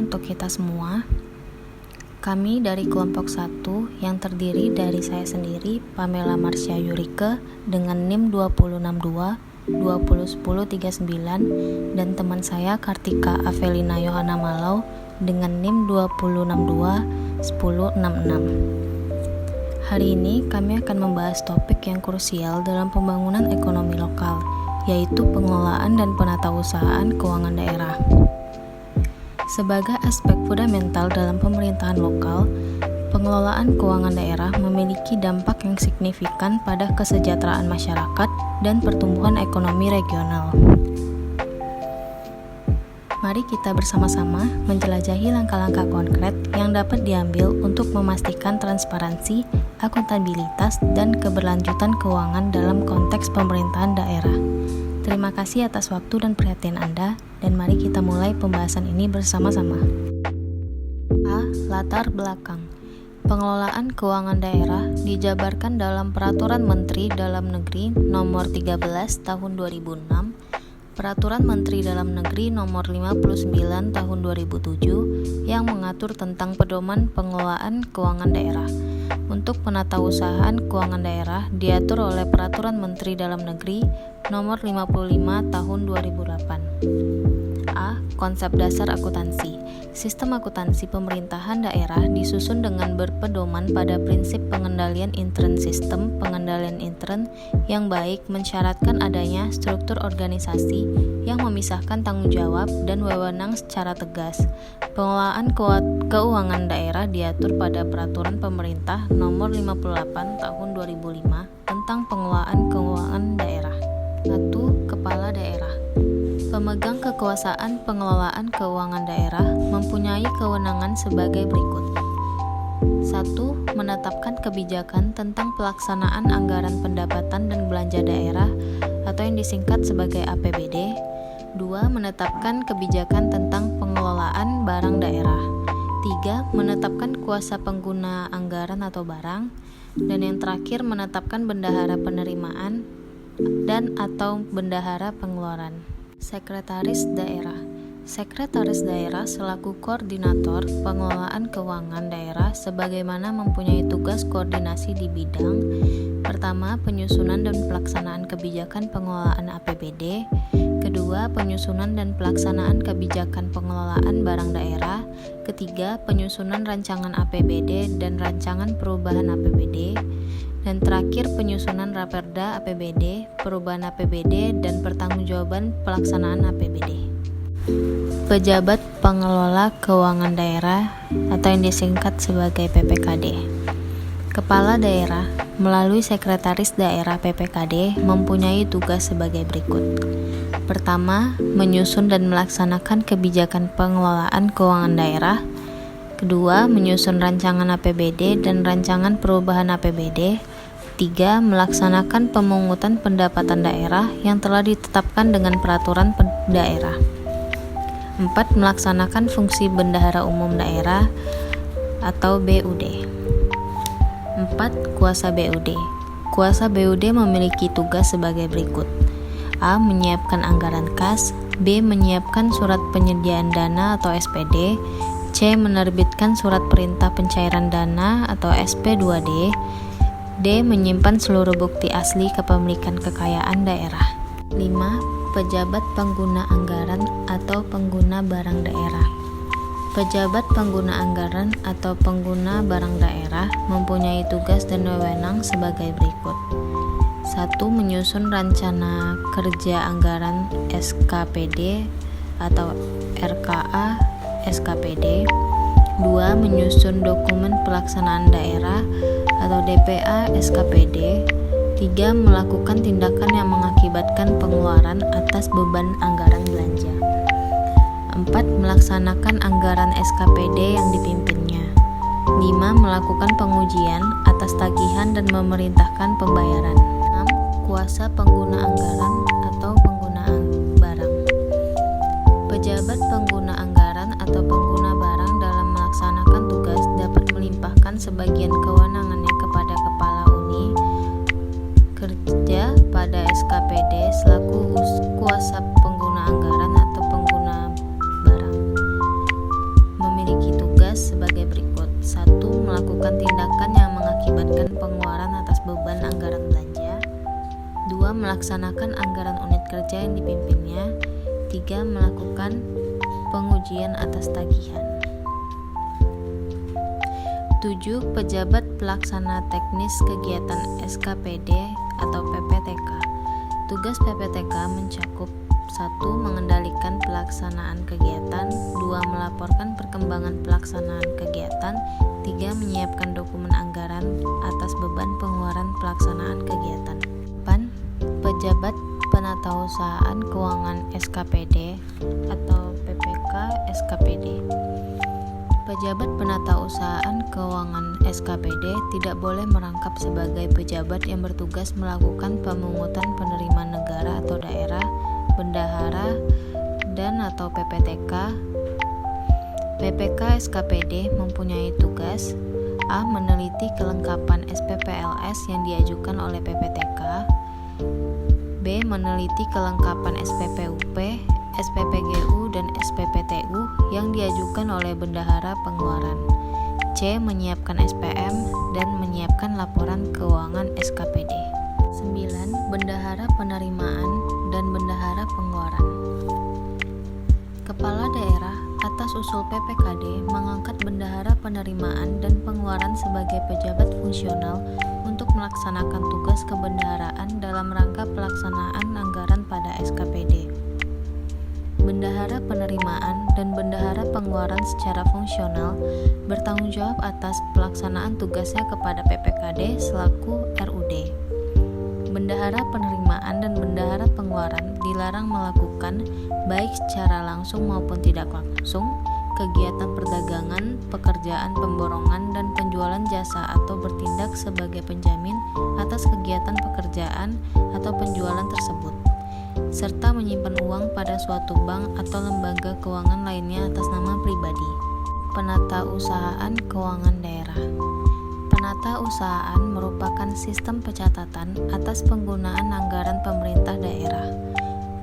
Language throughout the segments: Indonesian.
untuk kita semua. Kami dari kelompok 1 yang terdiri dari saya sendiri, Pamela Marsha Yurike dengan NIM 2062 201039 dan teman saya Kartika Avelina Yohana Malau dengan NIM 2062 1066. Hari ini kami akan membahas topik yang krusial dalam pembangunan ekonomi lokal, yaitu pengelolaan dan penatausahaan keuangan daerah. Sebagai aspek fundamental dalam pemerintahan lokal, pengelolaan keuangan daerah memiliki dampak yang signifikan pada kesejahteraan masyarakat dan pertumbuhan ekonomi regional. Mari kita bersama-sama menjelajahi langkah-langkah konkret yang dapat diambil untuk memastikan transparansi, akuntabilitas, dan keberlanjutan keuangan dalam konteks pemerintahan daerah. Terima kasih atas waktu dan perhatian Anda, dan mari kita mulai pembahasan ini bersama-sama. A. Latar belakang. Pengelolaan keuangan daerah dijabarkan dalam Peraturan Menteri Dalam Negeri Nomor 13 Tahun 2006, Peraturan Menteri Dalam Negeri Nomor 59 Tahun 2007 yang mengatur tentang pedoman pengelolaan keuangan daerah. Untuk penatausahaan keuangan daerah diatur oleh Peraturan Menteri Dalam Negeri Nomor 55 Tahun 2008. A. Konsep dasar akuntansi. Sistem akuntansi pemerintahan daerah disusun dengan berpedoman pada prinsip pengendalian intern. Sistem pengendalian intern yang baik mensyaratkan adanya struktur organisasi yang memisahkan tanggung jawab dan wewenang secara tegas. Pengelolaan keuangan daerah diatur pada Peraturan Pemerintah Nomor 58 Tahun 2005 tentang pengelolaan keuangan daerah. 1. Kepala daerah. Pemegang kekuasaan pengelolaan keuangan daerah mempunyai kewenangan sebagai berikut. 1. Menetapkan kebijakan tentang pelaksanaan anggaran pendapatan dan belanja daerah atau yang disingkat sebagai APBD. 2. Menetapkan kebijakan tentang pengelolaan barang daerah. 3. Menetapkan kuasa pengguna anggaran atau barang. Dan yang terakhir, menetapkan bendahara penerimaan dan atau bendahara pengeluaran. Sekretaris daerah. Sekretaris daerah selaku koordinator pengelolaan keuangan daerah sebagaimana mempunyai tugas koordinasi di bidang pertama, penyusunan dan pelaksanaan kebijakan pengelolaan APBD, kedua, penyusunan dan pelaksanaan kebijakan pengelolaan barang daerah, ketiga, penyusunan rancangan APBD dan rancangan perubahan APBD, dan terakhir penyusunan Raperda APBD, perubahan APBD, dan pertanggungjawaban pelaksanaan APBD. Pejabat pengelola keuangan daerah atau yang disingkat sebagai PPKD. Kepala daerah melalui sekretaris daerah PPKD mempunyai tugas sebagai berikut. Pertama, menyusun dan melaksanakan kebijakan pengelolaan keuangan daerah. Kedua, menyusun rancangan APBD dan rancangan perubahan APBD. 3. Melaksanakan pemungutan pendapatan daerah yang telah ditetapkan dengan peraturan daerah. 4. Melaksanakan fungsi bendahara umum daerah atau BUD. 4. Kuasa BUD. Kuasa BUD memiliki tugas sebagai berikut. A. Menyiapkan anggaran kas. B. Menyiapkan surat penyediaan dana atau SPD. C. Menerbitkan surat perintah pencairan dana atau SP2D. D. Menyimpan seluruh bukti asli kepemilikan kekayaan daerah. 5. Pejabat pengguna anggaran atau pengguna barang daerah. Pejabat pengguna anggaran atau pengguna barang daerah mempunyai tugas dan wewenang sebagai berikut. 1. Menyusun rencana kerja anggaran SKPD atau RKA SKPD. 2. Menyusun dokumen pelaksanaan daerah atau DPA SKPD. 3. Melakukan tindakan yang mengakibatkan pengeluaran atas beban anggaran belanja. 4. Melaksanakan anggaran SKPD yang dipimpinnya. 5. Melakukan pengujian atas tagihan dan memerintahkan pembayaran. 6. Kuasa pengguna anggaran atau penggunaan barang. Pejabat pengguna anggaran atau pengguna barang dalam melaksanakan tugas dapat melimpahkan sebagian kewenangannya kepada kepala unit kerja pada SKPD selaku kuasa pengguna anggaran atau pengguna barang. melakukan tindakan yang mengakibatkan pengeluaran atas beban anggaran belanja. 2. Melaksanakan anggaran unit kerja yang dipimpinnya. 3. Melakukan pengujian atas tagihan. 7. Pejabat pelaksana teknis kegiatan SKPD atau PPTK. Tugas PPTK mencakup 1. Mengendalikan pelaksanaan kegiatan. 2. Melaporkan perkembangan pelaksanaan kegiatan. 3. Menyiapkan dokumen anggaran atas beban pengeluaran pelaksanaan kegiatan. 8. Pejabat penatausahaan keuangan SKPD atau PPK SKPD. Pejabat penatausahaan keuangan SKPD tidak boleh merangkap sebagai pejabat yang bertugas melakukan pemungutan penerimaan negara atau daerah, bendahara, dan atau PPTK. PPK SKPD mempunyai tugas: A. Meneliti kelengkapan SPPLS yang diajukan oleh PPTK. B. Meneliti kelengkapan SPPUP, SPPGU, dan SPPTU yang diajukan oleh bendahara pengeluaran. C. Menyiapkan SPM dan menyiapkan laporan keuangan SKPD. 9. Bendahara penerimaan dan bendahara pengeluaran. Kepala daerah atas usul PPKD mengangkat bendahara penerimaan dan pengeluaran sebagai pejabat fungsional untuk melaksanakan tugas kebendaharaan dalam rangka pelaksanaan anggaran pada SKPD. Bendahara penerimaan dan bendahara pengeluaran secara fungsional bertanggung jawab atas pelaksanaan tugasnya kepada PPKD selaku RUD. Bendahara penerimaan dan bendahara pengeluaran dilarang melakukan, baik secara langsung maupun tidak langsung, kegiatan perdagangan, pekerjaan pemborongan, dan penjualan jasa atau bertindak sebagai penjamin atas kegiatan pekerjaan atau penjualan tersebut, serta menyimpan uang pada suatu bank atau lembaga keuangan lainnya atas nama pribadi. Penatausahaan keuangan daerah. Penatausahaan merupakan sistem pencatatan atas penggunaan anggaran pemerintah daerah.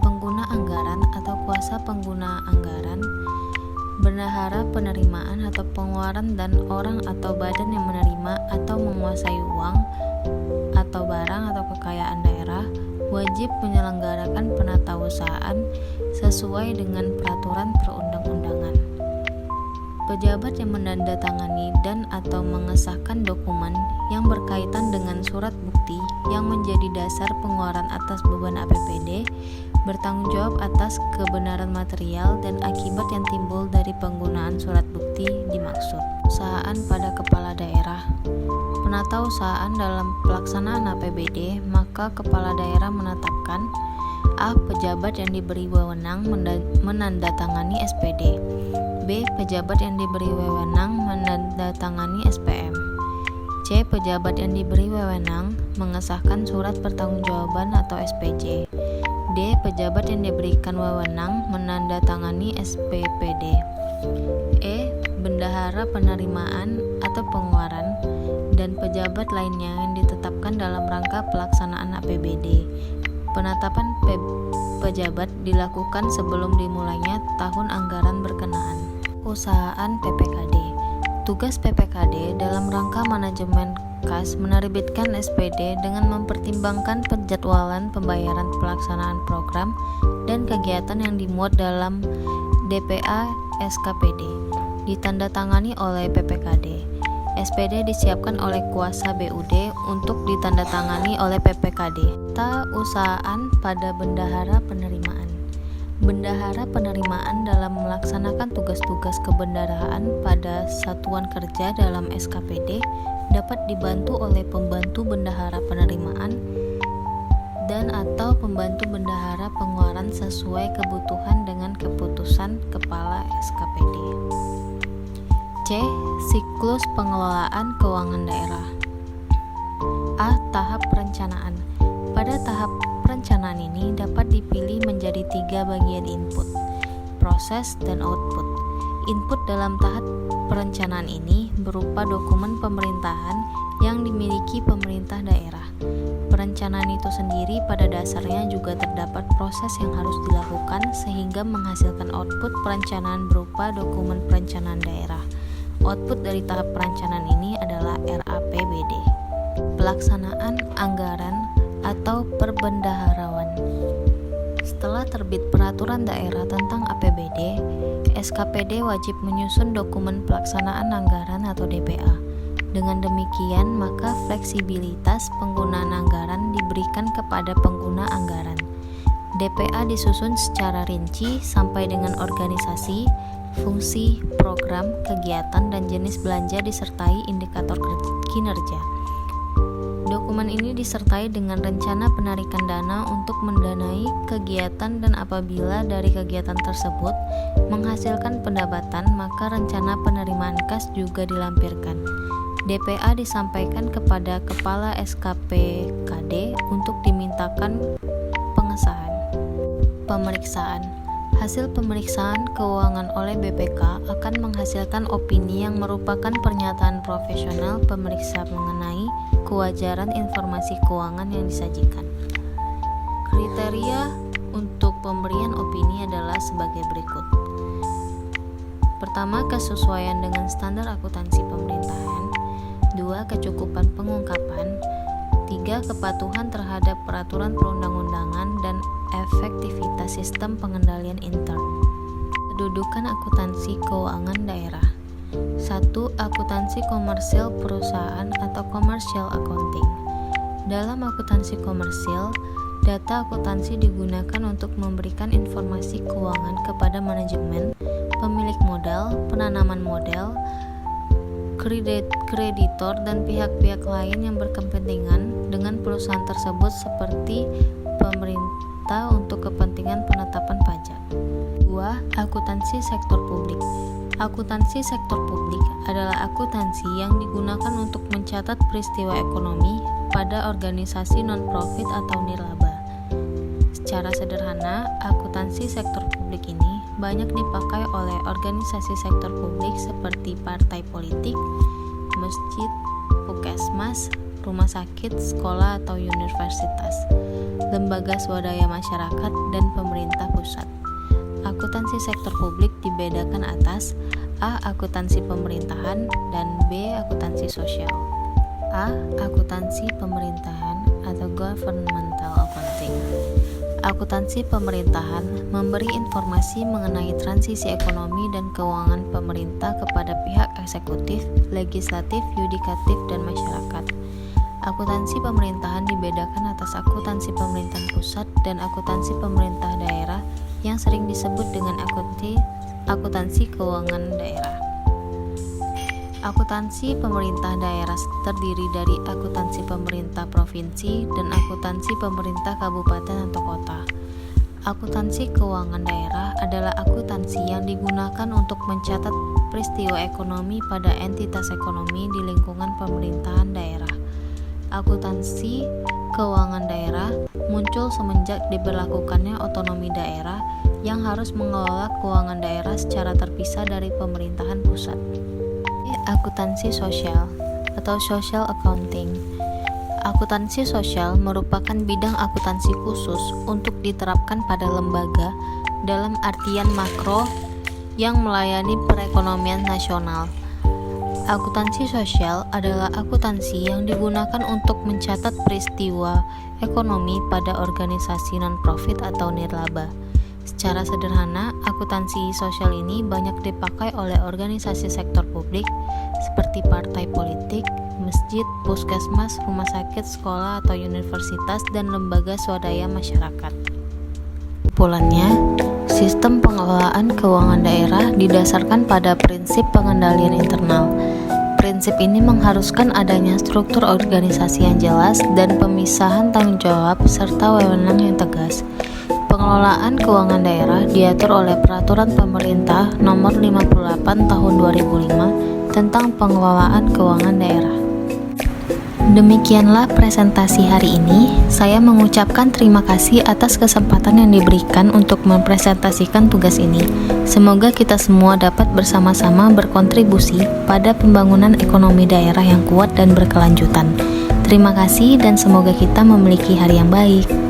Pengguna anggaran atau kuasa pengguna anggaran, bendahara penerimaan atau pengeluaran, dan orang atau badan yang menerima atau menguasai uang atau barang atau kekayaan daerah wajib menyelenggarakan penatausahaan sesuai dengan peraturan perundang-undangan. Pejabat yang menandatangani dan atau mengesahkan dokumen yang berkaitan dengan surat bukti yang menjadi dasar pengeluaran atas beban APBD bertanggung jawab atas kebenaran material dan akibat yang timbul dari penggunaan surat bukti dimaksud. Usahaan pada kepala daerah. Penatausahaan dalam pelaksanaan APBD, maka kepala daerah menetapkan: A. Pejabat yang diberi wewenang menandatangani SPD. B. Pejabat yang diberi wewenang menandatangani SPM. C. Pejabat yang diberi wewenang mengesahkan surat pertanggungjawaban atau SPJ. D. Pejabat yang diberikan wewenang menandatangani SPPD. E. Bendahara penerimaan atau pengeluaran dan pejabat lainnya yang ditetapkan dalam rangka pelaksanaan APBD. Penetapan pejabat dilakukan sebelum dimulainya tahun anggaran berkenaan. Usahaan PPKD. Tugas PPKD dalam rangka manajemen kas menerbitkan SPD dengan mempertimbangkan penjadwalan pembayaran pelaksanaan program dan kegiatan yang dimuat dalam DPA SKPD, ditandatangani oleh PPKD. SPD disiapkan oleh kuasa BUD untuk ditandatangani oleh PPKD. Usahaan pada bendahara penerimaan. Bendahara penerimaan dalam melaksanakan tugas-tugas kebendaharaan pada satuan kerja dalam SKPD dapat dibantu oleh pembantu bendahara penerimaan dan atau pembantu bendahara pengeluaran sesuai kebutuhan dengan keputusan kepala SKPD. C. Siklus pengelolaan keuangan daerah. A. Tahap perencanaan. Pada tahap perencanaan ini dapat dipilih menjadi 3 bagian: input, proses, dan output. Input dalam tahap perencanaan ini berupa dokumen pemerintahan yang dimiliki pemerintah daerah. Perencanaan itu sendiri pada dasarnya juga terdapat proses yang harus dilakukan sehingga menghasilkan output perencanaan berupa dokumen perencanaan daerah. Output dari tahap perencanaan ini adalah adalah RAPBD. Pelaksanaan anggaran atau perbendaharaan. Setelah terbit peraturan daerah tentang APBD, SKPD wajib menyusun dokumen pelaksanaan anggaran atau DPA. Dengan demikian, maka fleksibilitas penggunaan anggaran diberikan kepada pengguna anggaran. DPA disusun secara rinci sampai dengan organisasi, fungsi, program, kegiatan, dan jenis belanja disertai indikator kinerja. Dokumen ini disertai dengan rencana penarikan dana untuk mendanai kegiatan, dan apabila dari kegiatan tersebut menghasilkan pendapatan, maka rencana penerimaan kas juga dilampirkan. DPA disampaikan kepada Kepala SKPKD untuk dimintakan pengesahan. Pemeriksaan. Hasil pemeriksaan keuangan oleh BPK akan menghasilkan opini yang merupakan pernyataan profesional pemeriksa mengenai kewajaran informasi keuangan yang disajikan. Kriteria untuk pemberian opini adalah sebagai berikut. Pertama, kesesuaian dengan standar akuntansi pemerintahan. 2. Kecukupan pengungkapan. 3. Kepatuhan terhadap peraturan perundang-undangan dan efektivitas sistem pengendalian intern. Kedudukan akuntansi keuangan daerah. 1. Akuntansi komersil perusahaan atau commercial accounting. Dalam akuntansi komersil, data akuntansi digunakan untuk memberikan informasi keuangan kepada manajemen, pemilik modal, penanaman modal, kreditor, dan pihak-pihak lain yang berkepentingan dengan perusahaan tersebut seperti pemerintah untuk kepentingan penetapan pajak. 2. Akuntansi sektor publik. Akuntansi sektor publik adalah akuntansi yang digunakan untuk mencatat peristiwa ekonomi pada organisasi non-profit atau nirlaba. Secara sederhana, akuntansi sektor publik ini banyak dipakai oleh organisasi sektor publik seperti partai politik, masjid, puskesmas, rumah sakit, sekolah atau universitas, lembaga swadaya masyarakat, dan pemerintah pusat. Akuntansi sektor publik dibedakan atas A. Akuntansi pemerintahan dan B. Akuntansi sosial. A. Akuntansi pemerintahan atau governmental accounting. Akuntansi pemerintahan memberi informasi mengenai transisi ekonomi dan keuangan pemerintah kepada pihak eksekutif, legislatif, yudikatif, dan masyarakat. Akuntansi pemerintahan dibedakan atas akuntansi pemerintahan pusat dan akuntansi pemerintah daerah yang sering disebut dengan akuntansi keuangan daerah. Akuntansi pemerintah daerah terdiri dari akuntansi pemerintah provinsi dan akuntansi pemerintah kabupaten atau kota. Akuntansi keuangan daerah adalah akuntansi yang digunakan untuk mencatat peristiwa ekonomi pada entitas ekonomi di lingkungan pemerintahan daerah. Akuntansi keuangan daerah muncul semenjak diberlakukannya otonomi daerah yang harus mengelola keuangan daerah secara terpisah dari pemerintahan pusat. Akuntansi sosial atau social accounting. Akuntansi sosial merupakan bidang akuntansi khusus untuk diterapkan pada lembaga dalam artian makro yang melayani perekonomian nasional. Akuntansi sosial adalah akuntansi yang digunakan untuk mencatat peristiwa ekonomi pada organisasi non-profit atau nirlaba. Secara sederhana, akuntansi sosial ini banyak dipakai oleh organisasi sektor publik seperti partai politik, masjid, puskesmas, rumah sakit, sekolah atau universitas, dan lembaga swadaya masyarakat. Kesimpulannya, sistem pengelolaan keuangan daerah didasarkan pada prinsip pengendalian internal. Prinsip ini mengharuskan adanya struktur organisasi yang jelas dan pemisahan tanggung jawab serta wewenang yang tegas. Pengelolaan keuangan daerah diatur oleh Peraturan Pemerintah Nomor 58 Tahun 2005 tentang pengelolaan keuangan daerah. Demikianlah presentasi hari ini. Saya mengucapkan terima kasih atas kesempatan yang diberikan untuk mempresentasikan tugas ini. Semoga kita semua dapat bersama-sama berkontribusi pada pembangunan ekonomi daerah yang kuat dan berkelanjutan. Terima kasih dan semoga kita memiliki hari yang baik.